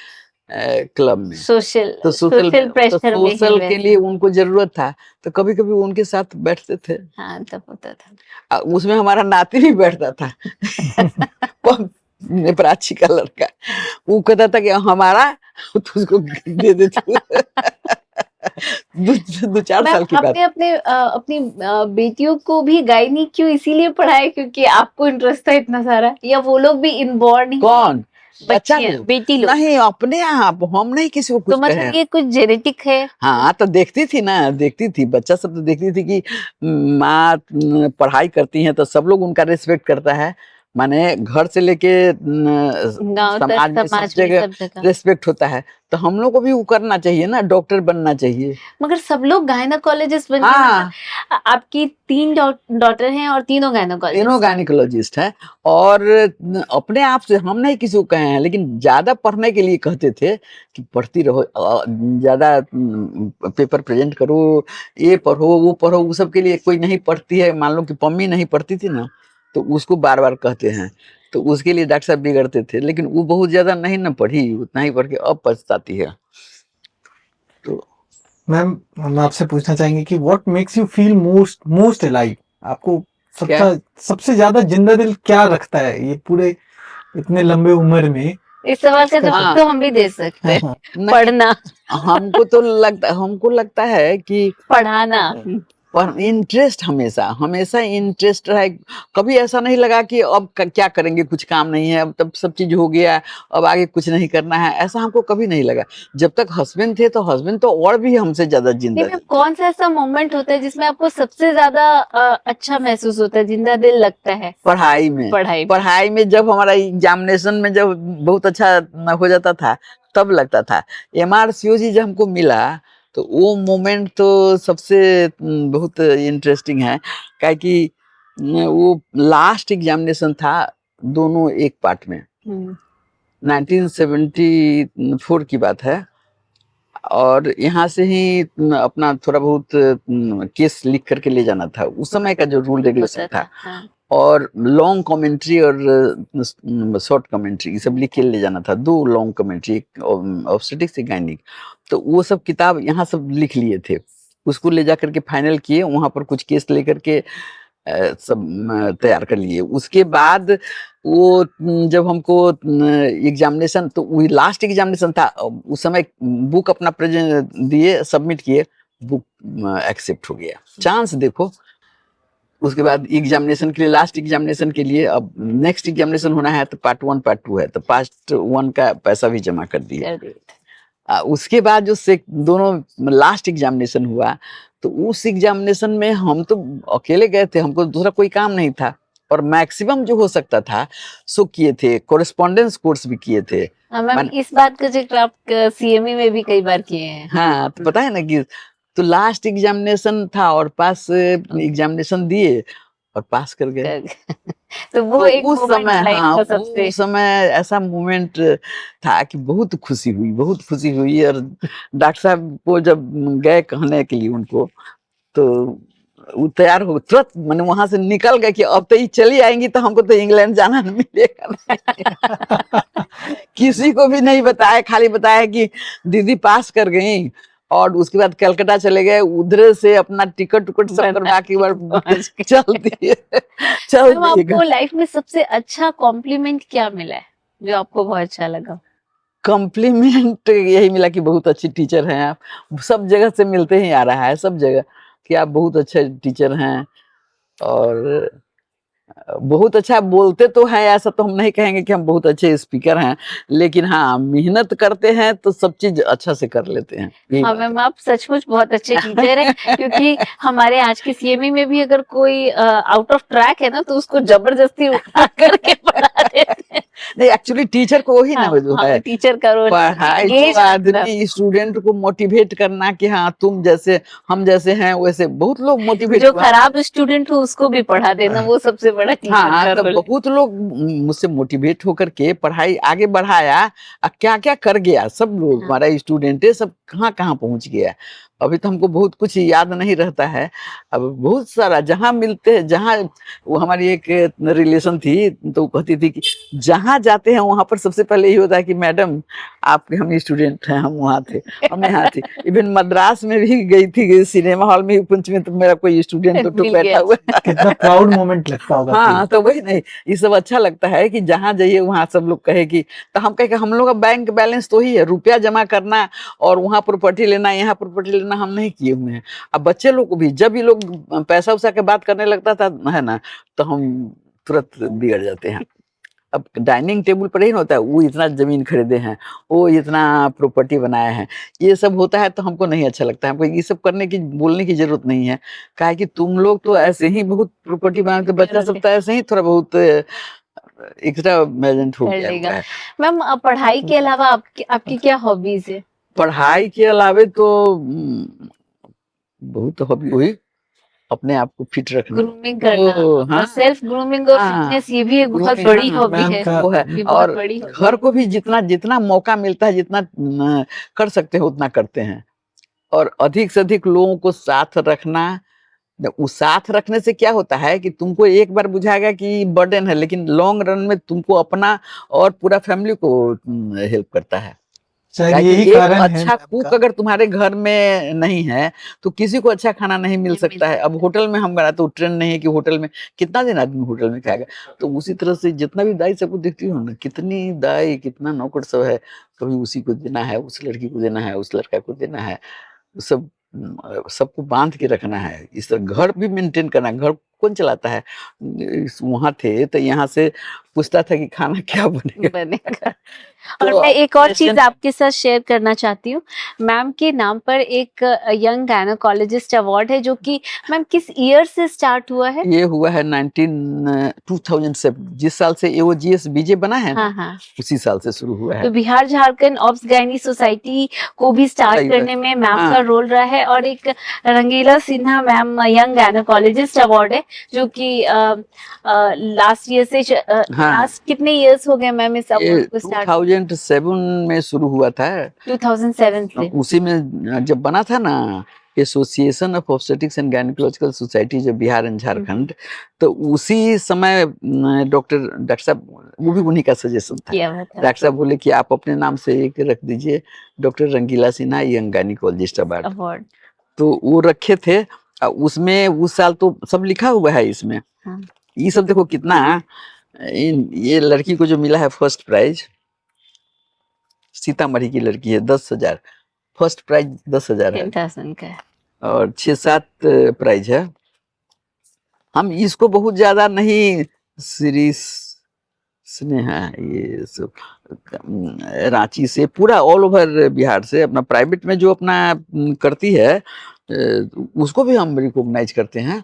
क्लब में। सोशल तो सोशल प्रेशर में है सोशल के लिए वैसा। उनको जरूरत था, तो कभी कभी उनके साथ बैठते थे। हाँ, तब होता था। उसमें हमारा नाती भी बैठता था प्राची का लड़का। वो कहता था कि हमारा, तो उसको दे देते दो चार मैम, साल की बात। आपने अपनी बेटियों को भी गायनी क्यों इसीलिए पढ़ाया क्योंकि आपको इंटरेस्ट था इतना सारा, या वो लोग भी इनबॉर्न ही? कौन बच्चा बच्चियां, लोग? बेटी लोग? नहीं, अपने आप, हम नहीं किसी को तो कुछ मतलब कहे। ये कुछ जेनेटिक है? हाँ, तो देखती थी ना, देखती थी, बच्चा सब तो देखती थी कि माँ पढ़ाई करती हैं तो सब लोग उनका रिस्पेक्ट करता है। माने घर से लेके गांव तक, समाज में सब समाज में, जगह सब जगह। रिस्पेक्ट होता है। तो हम लोग को भी वो करना चाहिए ना, डॉक्टर बनना चाहिए। मगर सब लोग गायनोकोलॉजिस्ट बन के, हाँ, मतलब आपकी 3 डॉटर हैं और तीनों गायनोकोलॉजिस्ट? तीनों गायनिकोलॉजिस्ट हैं। और अपने आप से हम नहीं किसी को कहे हैं, लेकिन ज्यादा पढ़ने के लिए कहते थे कि पढ़ती रहो, ज्यादा पेपर प्रेजेंट करो, ये पढ़ो वो पढ़ो। वो सब के लिए कोई नहीं पढ़ती है, मान लो कि पम्मी नहीं पढ़ती थी ना, तो उसको बार बार कहते हैं, तो उसके लिए डॉक्टर साहब बिगड़ते थे। लेकिन वो बहुत ज्यादा नहीं ना पढ़ी, उतना ही पढ़ के अब पछताती है। तो मैम, हम आपसे पूछना चाहेंगे कि what makes you feel most alive? आपको क्या? सबसे ज्यादा जिंदा दिल क्या रखता है ये पूरे इतने लंबे उम्र में? इस सवाल का जवाब हाँ, तो हम भी दे सकते हैं। नहीं, पढ़ना, हमको लगता है कि पढ़ाना। पर इंटरेस्ट, हमेशा इंटरेस्ट रहा है। कभी ऐसा नहीं लगा कि अब क्या करेंगे, कुछ काम नहीं है, अब तब सब चीज हो गया, अब आगे कुछ नहीं करना है, ऐसा हमको कभी नहीं लगा। जब तक हस्बैंड थे तो हस्बैंड तो और भी हमसे ज्यादा जिंदा नहीं मैम, कौन सा ऐसा मोमेंट होता है जिसमें आपको सबसे ज्यादा अच्छा महसूस होता है, जिंदा दिल लगता है? पढ़ाई में जब हमारा एग्जामिनेशन में जब बहुत अच्छा हो जाता था, तब लगता था। MRCOG जब हमको मिला तो वो मोमेंट तो सबसे बहुत इंटरेस्टिंग है, क्या कि वो लास्ट एग्जामिनेशन था, दोनों एक पार्ट में। 1974 की बात है, और यहाँ से ही अपना थोड़ा बहुत केस लिख करके ले जाना था। उस समय का जो रूल रेगुलेशन था। हाँ। और लॉन्ग कमेंट्री और शॉर्ट कमेंट्री, ये सब लिख के ले जाना था। 2 लॉन्ग कमेंट्री, एक ऑब्स्टेटिक्स, एक गायनिक। तो वो सब किताब यहाँ सब लिख लिए थे, उसको ले जा करके फाइनल किए, वहाँ पर कुछ केस लेकर के सब तैयार कर लिए। उसके बाद वो जब हमको एग्जामिनेशन, तो वही लास्ट एग्जामिनेशन था, उस समय बुक अपना प्रेजेंट दिए, सबमिट किए, बुक एक्सेप्ट हो गया। चांस देखो। उसके बाद एग्जामिनेशन के लिए, लास्ट एग्जामिनेशन के लिए अब नेक्स्ट एग्जामिनेशन होना है, तो पार्ट 1 पार्ट 2 है, तो पार्ट 1 का पैसा भी जमा कर दिए। उसके बाद जो से दोनों लास्ट एग्जामिनेशन हुआ, तो उस एग्जामिनेशन में हम तो अकेले गए थे, हमको दूसरा कोई काम नहीं था, और मैक्सिमम जो हो सकता था सो किए थे। कोरेस्पोंडेंस कोर्स भी किए थे। मैम, इस बात का जिक्र आप CME में भी कई बार किए हैं। हाँ, तो पता है ना कि तो लास्ट एग्जामिनेशन था और पास एग्जामिनेशन दिए और पास कर गए। तो वो तो एक उस समय, लाइफ हाँ, का सबसे उस समय ऐसा मोमेंट था कि बहुत खुशी हुई। और डॉक्टर साहब को जब गए कहने के लिए उनको, तो वो तैयार हो तुरंत, मैंने वहां से निकल गए कि अब तो ये चली आएंगी तो हमको तो इंग्लैंड जाना नहीं मिलेगा नहीं। किसी को भी नहीं बताया, खाली बताया कि दीदी पास कर गई, और उसके बाद कलकत्ता चले गए, उधर से अपना टिकट सब करवा के चल दिए। आपको लाइफ में सबसे अच्छा कॉम्प्लीमेंट क्या मिला है जो आपको बहुत अच्छा लगा? कॉम्प्लीमेंट यही मिला कि बहुत अच्छी टीचर हैं आप। सब जगह से मिलते ही आ रहा है, सब जगह कि आप बहुत अच्छे टीचर हैं। और बहुत अच्छा बोलते तो हैं, ऐसा तो हम नहीं कहेंगे कि हम बहुत अच्छे स्पीकर हैं, लेकिन हाँ मेहनत करते हैं तो सब चीज अच्छा से कर लेते हैं। हाँ मैम, आप सचमुच बहुत अच्छे टीचर हैं, क्योंकि हमारे आज के सीएमई में भी अगर कोई आउट ऑफ ट्रैक है ना तो उसको जबरदस्ती उठा करके पढ़ा देते हैं। नहीं, एक्चुअली टीचर को वही ना जो है, टीचर का रोल पढ़ाई तो आदमी स्टूडेंट को मोटिवेट करना कि हाँ तुम जैसे हम जैसे हैं वैसे, बहुत लोग मोटिवेट, जो खराब स्टूडेंट हो उसको भी पढ़ा देना, वो सबसे बड़ा टीचर का हाँ, तो रोल। बहुत लोग मुझसे मोटिवेट होकर के पढ़ाई आगे बढ़ाया, क्या क्या कर गया, सब लोग हमारा स्टूडेंट है, सब कहाँ कहाँ पहुंच गया। अभी तो हमको बहुत कुछ याद नहीं रहता है, अब बहुत सारा जहाँ मिलते हैं, जहाँ वो हमारी एक रिलेशन थी तो कहती थी कि जहाँ जाते हैं वहां पर सबसे पहले यही होता है कि मैडम आपके हम स्टूडेंट हैं, हम वहाँ थे, हम यहाँ थे। इवन मद्रास में भी गई थी सिनेमा हॉल में पंच में, तो मेरा कोई स्टूडेंट तो बैठा हुआ है। कितना प्राउड मोमेंट लगता होगा। हाँ, तो वही नहीं, ये सब अच्छा लगता है कि जहाँ जाइए वहाँ सब लोग कहे कि, तो हम कहे कि हम लोग का बैंक बैलेंस तो ही है, रुपया जमा करना और वहाँ प्रॉपर्टी लेना, यहाँ प्रॉपर्टी लेना हम नहीं किए हुए हैं। अब बच्चे लोग को भी जब ये लोग पैसा उसा के बात करने लगता था है ना, तो हम तुरंत बिगड़ जाते हैं। अब डाइनिंग टेबल पर ही ना होता है, वो इतना जमीन खरीदे हैं, वो इतना प्रॉपर्टी बनाया है, ये सब होता है तो हमको नहीं अच्छा लगता है। हमको ये सब करने की, बोलने की जरूरत नहीं है, कहा कि तुम लोग तो ऐसे ही बहुत प्रॉपर्टी बनाते, बच्चा सब तो ऐसे ही थोड़ा बहुत एक्स्ट्रा मैनेजमेंट हो गया है। मैम, पढ़ाई के अलावा आपकी क्या हॉबीज है? पढ़ाई के अलावे तो बहुत हॉबी हुई, अपने आप को फिट रखना, ग्रूमिंग करना, और सेल्फ ग्रूमिंग और फिटनेस, ये भी एक बहुत बड़ी हॉबी है, वो है। और घर को भी जितना जितना मौका मिलता है, जितना कर सकते हैं उतना करते हैं, और अधिक से अधिक लोगों को साथ रखना। उस साथ रखने से क्या होता है कि तुमको एक बार बुझाएगा कि बर्डन है, लेकिन लॉन्ग रन में तुमको अपना और पूरा फैमिली को हेल्प करता है। यही कारण है। अच्छा कुक अगर तुम्हारे घर में नहीं है तो किसी को अच्छा खाना नहीं मिल सकता है। अब होटल में हम गए तो ट्रेंड नहीं है कि होटल में कितना दिन आदमी होटल में खाएगा, तो उसी तरह से जितना भी दाई सबको देखती हो ना, कितनी दाई कितना नौकर सब है, कभी उसी को देना है, उस लड़की को देना है, उस लड़का को देना है, सब सबको बांध के रखना है। इस तरह घर भी मेंटेन करना, घर कौन चलाता है। वहां थे तो यहाँ से पूछता था कि खाना क्या बनेगा। और मैं एक और चीज आपके साथ शेयर करना चाहती हूँ, मैम के नाम पर एक यंग गायनेकोलॉजिस्ट अवार्ड है, जो कि मैम किस ईयर से स्टार्ट हुआ है? ये हुआ है 2007, जिस साल से AOGS BJ बना है ना, हाँ। उसी साल से शुरू हुआ है। तो Bihar Jharkhand obs gynae society को भी स्टार्ट करने में मैम का रोल रहा है, और एक Rangila Sinha ma'am young gynaecologist award है, जो कि लास्ट ईयर से लास्ट कितने इयर्स हो गए मैम इस अवार्ड को स्टार्ट? 2007 में शुरू हुआ था। 2007 से उसी में जब बना था ना association of obstetrics and gynaecological society, जो बिहार एंड झारखंड, तो उसी समय डॉक्टर साहब, वो भी उन्हीं का सजेशन था। डॉक्टर साहब बोले कि आप अपने नाम से एक रख दीजिए, डॉक्टर रंगीला सिन्हा यंग गायनेकोलॉजिस्ट अवार्ड, तो वो रखे थे। उसमें उस साल तो सब लिखा हुआ है इसमें। हाँ। ये सब देखो कितना, ये लड़की को जो मिला है फर्स्ट प्राइज, सीतामढ़ी की लड़की है, 10,000 फर्स्ट प्राइज, 10,000 है, और 6-7 प्राइज है। हम इसको बहुत ज्यादा नहीं सीरीज स्नेहा, ये सब रांची से, पूरा ऑल ओवर बिहार से, अपना प्राइवेट में जो अपना करती है उसको भी हम रिकॉग्नाइज करते हैं।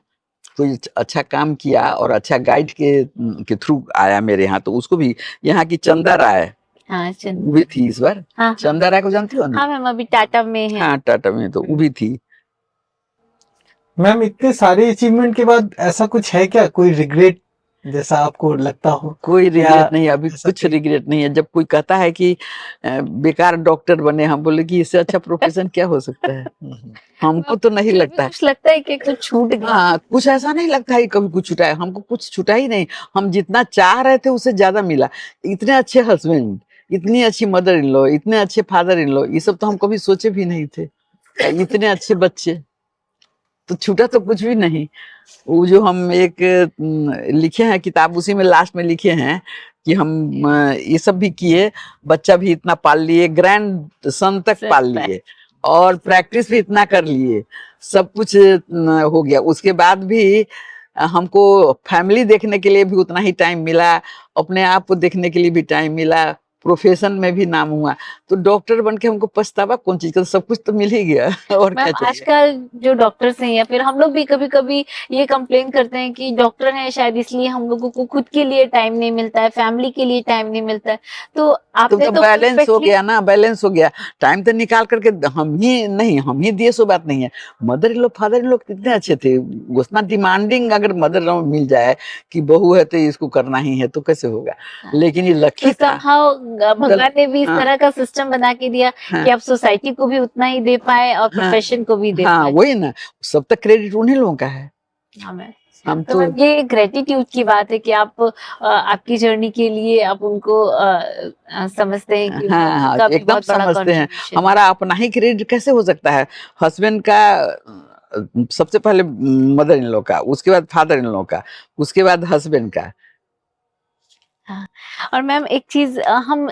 कोई अच्छा काम किया और अच्छा गाइड के थ्रू आया मेरे यहाँ, तो उसको भी, यहाँ की चंदा राय वो भी थी इस बार। हाँ, चंदा राय को जानती हो ना? हाँ मैम, अभी टाटा में है। हाँ, टाटा में, तो वो भी थी। मैम, इतने सारे अचीवमेंट के बाद ऐसा कुछ है क्या, कोई रिग्रेट जैसा आपको लगता हो? कोई रिग्रेट नहीं, अभी कुछ रिग्रेट नहीं है। जब कोई कहता है कि बेकार डॉक्टर बने, हम बोले कि इससे अच्छा प्रोफेशन क्या हो सकता है। हमको तो नहीं लगता है। कुछ लगता है कि कुछ छूट गया? हाँ, कुछ ऐसा नहीं लगता है कभी कुछ छूटा है। हमको कुछ छूटा ही नहीं, हम जितना चाह रहे थे उससे ज्यादा मिला। इतने अच्छे हस्बैंड, इतनी अच्छी मदर इन लॉ, इतने अच्छे फादर इन लॉ, ये सब तो हम कभी सोचे भी नहीं थे। इतने अच्छे बच्चे, तो छूटा तो कुछ भी नहीं। वो जो हम एक लिखे हैं किताब, उसी में लास्ट में लिखे हैं कि हम ये सब भी किए, बच्चा भी इतना पाल लिए, ग्रैंड सन तक पाल लिए, और प्रैक्टिस भी इतना कर लिए, सब कुछ हो गया। उसके बाद भी हमको फैमिली देखने के लिए भी उतना ही टाइम मिला, अपने आप को देखने के लिए भी टाइम मिला, प्रोफेशन में भी नाम हुआ। तो डॉक्टर बन के हमको पछतावा कौन चीज का, सब कुछ तो मिल ही गया और क्या मैम चाहिए। आजकल जो डॉक्टर्स हैं या फिर हम लोग भी कभी कभी ये कंप्लेन करते हैं कि डॉक्टर हैं शायद इसलिए हम लोगों को खुद के लिए टाइम नहीं मिलता है, फैमिली के लिए टाइम नहीं मिलता है। तो आपने तो तो बैलेंस हो perfectly- गया ना, बैलेंस हो गया। टाइम तो निकाल करके हम ही दिए, सो बात नहीं है। Mother in law father in law कितने अच्छे थे, उतना डिमांडिंग अगर मदर इन लॉ मिल जाए कि बहू है तो इसको करना ही है, तो कैसे होगा। लेकिन ये तो लकी था। somehow भगवान ने भी इस हाँ। तरह का सिस्टम बना के दिया हाँ। कि आप सोसाइटी को भी उतना ही दे पाए और प्रोफेशन को भी दे हाँ, पाए। वही ना, सब तक क्रेडिट उन्हीं लोगों का है। हाँ मैम। हम तो तो मैम ये ग्रेटिट्यूड की बात है कि आप आपकी जर्नी के लिए आप उनको समझते हैं कि हाँ हाँ उनका भी एकदम बहुत बड़ा समझते हैं। कंट्रीब्यूशन है। हमारा अपना ही क्रेडिट कैसे हो सकता है। हस्बैंड का सबसे पहले मदर इन लॉ का, उसके बाद फादर इन लॉ का, उसके बाद हस्बैंड का। हाँ। और मैम एक चीज हम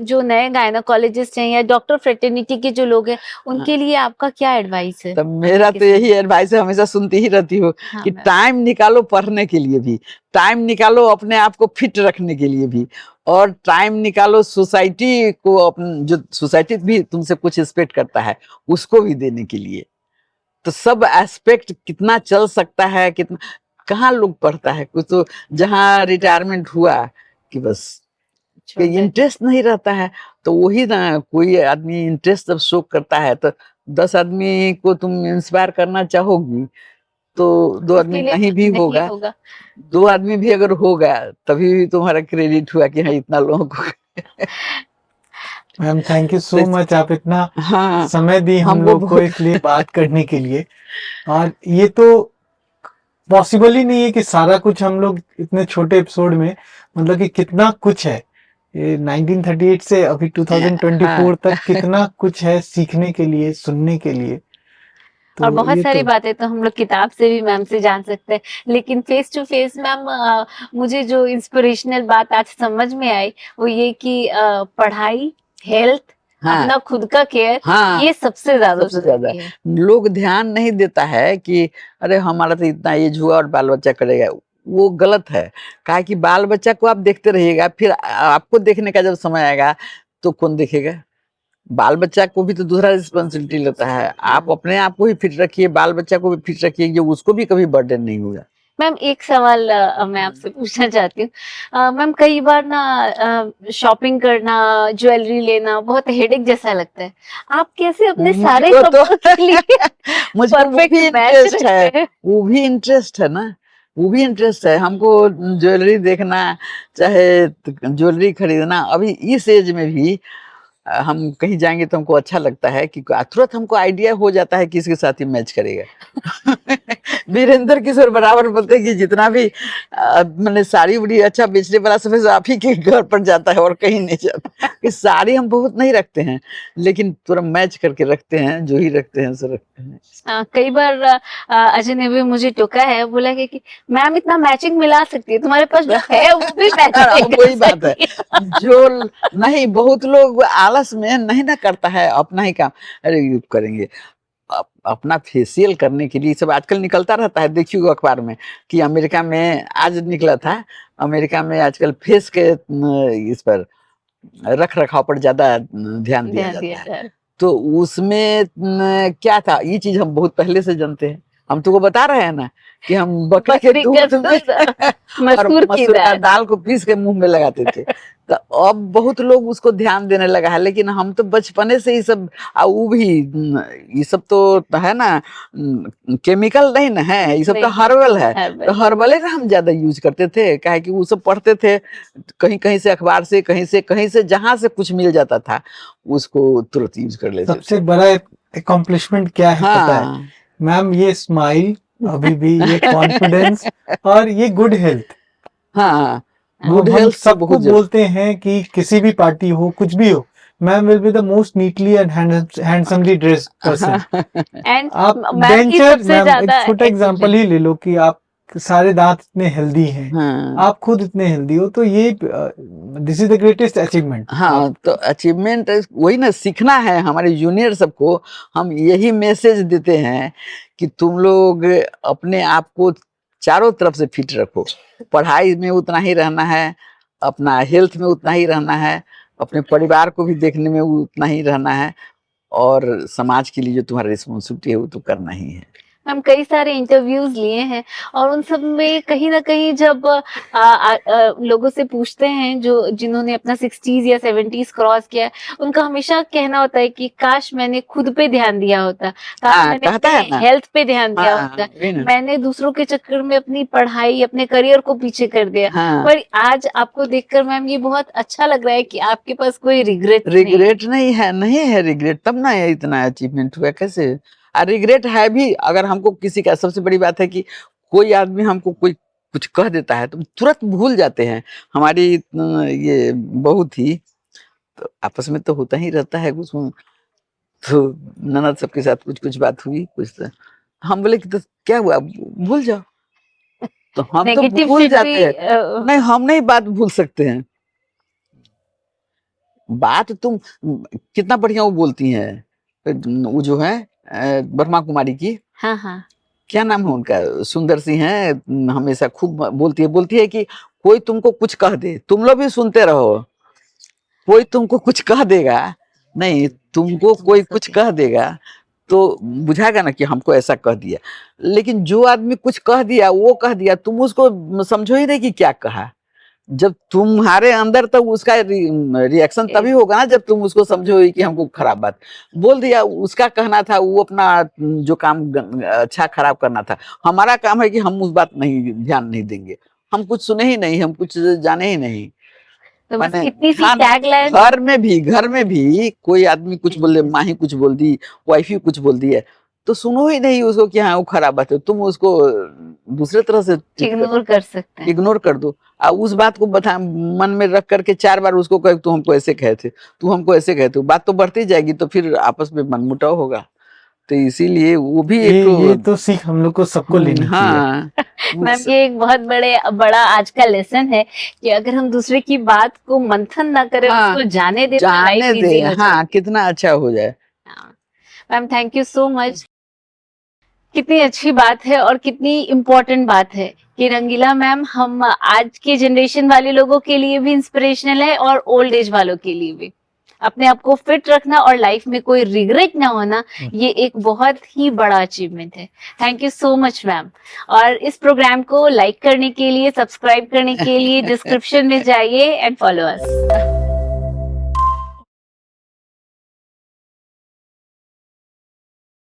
जो नए गायनोकोलॉजिस्ट हैं या डॉक्टर फ्रेटर्निटी के जो लोग हैं उनके लिए आपका क्या एडवाइस है? तब मेरा तो यही एडवाइस है, हमेशा सुनती ही रहती हूँ हाँ कि मैम। टाइम निकालो पढ़ने के लिए भी, टाइम निकालो अपने आप को फिट रखने के लिए भी, और टाइम निकालो सोसाइटी को, अपन जो सोसाइटी भी तुमसे कुछ एक्सपेक्ट करता है उसको भी देने के लिए। तो सब एस्पेक्ट कितना चल सकता है, कितना, कहाँ लोग पढ़ता है कुछ, तो जहाँ रिटायरमेंट हुआ कि बस कि इंटरेस्ट नहीं रहता है। तो वही ना, कोई आदमी इंटरेस्ट जब शो करता है तो 10 आदमी को तुम इंस्पायर करना चाहोगी तो 2 आदमी नहीं भी होगा, 2 आदमी भी अगर होगा तभी भी तुम्हारा क्रेडिट हुआ कि हाँ इतना लोगों को। Ma'am thank you so much, आप इतना हाँ, समय दी हम लोग को इसलिए बात करने के लिए। और ये तो पॉसिबल ही नहीं है कि सारा कुछ हम लोग इतने छोटे एपिसोड में, मतलब कि कितना कुछ है ये 1938 से अभी 2024 तक कितना कुछ है सीखने के लिए, सुनने के लिए। तो और बहुत ये सारी तो बातें तो हम लोग किताब से भी मैम से जान सकते हैं, लेकिन फेस टू फेस मैम मुझे जो इंस्पिरेशनल बात आज समझ में आई वो ये कि पढ़ाई, हेल्थ, हाँ, अपना खुद का केयर, हाँ, ये सबसे ज्यादा सबसे ज्यादा जरूरी है। लोग ध्यान नहीं देता है कि अरे हमारा तो इतना एज हुआ और बाल बच्चा करेगा, वो गलत है। काहे कि बाल बच्चा को आप देखते रहिएगा, फिर आपको देखने का जब समय आएगा तो कौन देखेगा। बाल बच्चा को भी तो दूसरा रिस्पॉन्सिबिलिटी लेता है। आप अपने आप को ही फिट रखिए, बाल बच्चा को भी फिट रखिए, जो उसको भी कभी बर्डन नहीं होगा। मैम एक सवाल मैं आपसे पूछना चाहती हूँ। मैम कई बार ना शॉपिंग करना, ज्वेलरी लेना बहुत हेडेक जैसा लगता है। आप कैसे अपने सारे मुझको तो कपड़ों के लिए मुझको वो परफेक्ट भी मैच इंटरेस्ट है, रखते हैं? वो भी इंटरेस्ट है ना, वो भी इंटरेस्ट है हमको। ज्वेलरी देखना, चाहे ज्वेलरी खरीदना, अभी इस एज में भी हम कहीं जाएंगे तो हमको अच्छा लगता है कि तुरंत हमको आइडिया हो जाता है कि इसके साथ ही मैच करेगा। वीरेंद्र किशोर बराबर बोलते हैं कि जितना भी मैंने साड़ी उड़ी अच्छा बेचने वाला सब आप ही के घर पर जाता है और कहीं नहीं जाता। कि साड़ी हम बहुत नहीं रखते हैं, लेकिन तुरंत मैच करके रखते हैं, जो ही रखते हैं सो रखते हैं। कई बार अजय ने भी मुझे टोका है, बोला कि मैम इतना मैचिंग मिला सकती है, तुम्हारे पास जो है वो भी मैचिंग वही बात है, जो नहीं, बहुत लोग आलस में नहीं ना करता है अपना ही काम। अरे ये करेंगे अपना फेशियल करने के लिए, सब आजकल निकलता रहता है, देखिए अखबार में कि अमेरिका में आज निकला था, अमेरिका में आजकल फेस के इस पर रख रखाव पर ज्यादा ध्यान दिया जाता है। तो उसमें क्या था, ये चीज हम बहुत पहले से जानते हैं। हम तुमको बता रहे हैं ना कि हम बकरी के दूध में और मसूर का दाल को पीस के मुंह में लगाते थे। तो अब बहुत लोग उसको ध्यान देने लगा है, लेकिन हम तो बचपने से ही सब, वो भी ये सब तो है ना, केमिकल नहीं ना है, ये सब तो हर्बल है। तो हर्बल का हम ज्यादा यूज करते थे, काहे कि वो सब पढ़ते थे कहीं कहीं से, अखबार से, कहीं से जहां से कुछ मिल जाता था उसको तुरंत यूज कर लेते थे। सबसे बड़ा अकॉम्प्लिशमेंट क्या है पता है मैम? ये स्माइल, अभी भी ये कॉन्फिडेंस और ये गुड हेल्थ। हाँ, गुड हेल्थ सबको बोलते हैं कि किसी भी पार्टी हो, कुछ भी हो, ma'am will be the most neatly and handsomely dressed person. आप डेंचर, मैम एक छोटा एग्जांपल ही ले लो कि आप सारे दांत इतने हेल्दी हैं, हाँ, आप खुद इतने हेल्दी हो, तो ये this is the greatest achievement. हाँ, तो अचीवमेंट वही ना, सीखना है हमारे जूनियर सबको। हम यही मैसेज देते हैं कि तुम लोग अपने आप को चारों तरफ से फिट रखो। पढ़ाई में उतना ही रहना है, अपना हेल्थ में उतना ही रहना है, अपने परिवार को भी देखने में उतना ही रहना है, और समाज के लिए जो तुम्हारा रिस्पॉन्सिबिलिटी है वो तो करना ही है। हम कई सारे इंटरव्यूज लिए हैं और उन सब में कहीं ना कहीं जब लोगों से पूछते हैं जिन्होंने अपना 60s या 70s क्रॉस किया है, उनका हमेशा कहना होता है कि काश मैंने खुद पे ध्यान दिया होता, काश मैंने अपने हेल्थ पे ध्यान दिया होता, मैंने दूसरों के चक्कर में अपनी पढ़ाई, अपने करियर को पीछे कर दिया। पर आज आपको देखकर मैम ये बहुत अच्छा लग रहा है कि आपके पास कोई रिग्रेट नहीं है रिग्रेट, तब ना इतना अचीवमेंट हुआ। कैसे रिग्रेट है भी? अगर हमको किसी का, सबसे बड़ी बात है कि कोई आदमी हमको कोई कुछ कह देता है तो तुरंत भूल जाते हैं। हमारी ये बहू थी, तो आपस में तो होता ही रहता है कुछ, तो ननद सबके साथ कुछ बात हुई, कुछ तो हम बोले कि तो क्या हुआ, भूल जाओ। तो हम तो भूल जाते हैं। नहीं, हम नहीं बात भूल सकते हैं। बात तुम कितना बढ़िया वो बोलती हैं, वो जो है ब्रह्मा कुमारी की, हाँ, क्या नाम है उनका, सुंदर सी हैं, हमेशा खूब बोलती है कि कोई तुमको कुछ कह दे, तुम लोग भी सुनते रहो, कोई तुमको कुछ कह देगा नहीं, तुमको कोई कुछ कह देगा तो बुझाएगा ना कि हमको ऐसा कह दिया। लेकिन जो आदमी कुछ कह दिया, वो कह दिया, तुम उसको समझो ही नहीं कि क्या कहा। जब तुम्हारे अंदर, तो उसका रिएक्शन तभी होगा ना जब तुम उसको समझोगे कि हमको खराब बात बोल दिया। उसका कहना था वो अपना जो काम अच्छा खराब करना था, हमारा काम है कि हम उस बात नहीं ध्यान नहीं देंगे, हम कुछ सुने ही नहीं, हम कुछ जाने ही नहीं। तो बस इतनी सी टैगलाइन। घर में भी कोई आदमी कुछ बोल दे, माँ ही कुछ बोल दी, वाइफ ही कुछ बोल दी है, तो सुनो ही नहीं उसको कि हाँ वो खराब बात है, तुम उसको दूसरे तरह से इग्नोर कर सकते हैं, इग्नोर कर दो। उस बात को मन में रख करके 4 बार उसको कहे तू हमको ऐसे कहे थे, तू हमको ऐसे कहे थे, बात तो बढ़ती जाएगी, तो फिर आपस में मनमुटाव होगा। तो इसीलिए वो भी ये तो सीख हम लोग को सबको लेनी चाहिए। मैम ये एक बहुत बड़ा आज का लेसन है कि अगर हम दूसरे की बात को मंथन ना करें, उसको जाने दे, कितना अच्छा हो जाए। Ma'am thank you so much. कितनी अच्छी बात है और कितनी इम्पोर्टेंट बात है कि रंगीला मैम हम आज के जनरेशन वाले लोगों के लिए भी इंस्पिरेशनल है और ओल्ड एज वालों के लिए भी। अपने आप को फिट रखना और लाइफ में कोई रिग्रेट ना होना, ये एक बहुत ही बड़ा अचीवमेंट है। Thank you so much ma'am. और इस प्रोग्राम को लाइक करने के लिए, सब्सक्राइब करने के लिए डिस्क्रिप्शन में जाइए एंड फॉलो अस।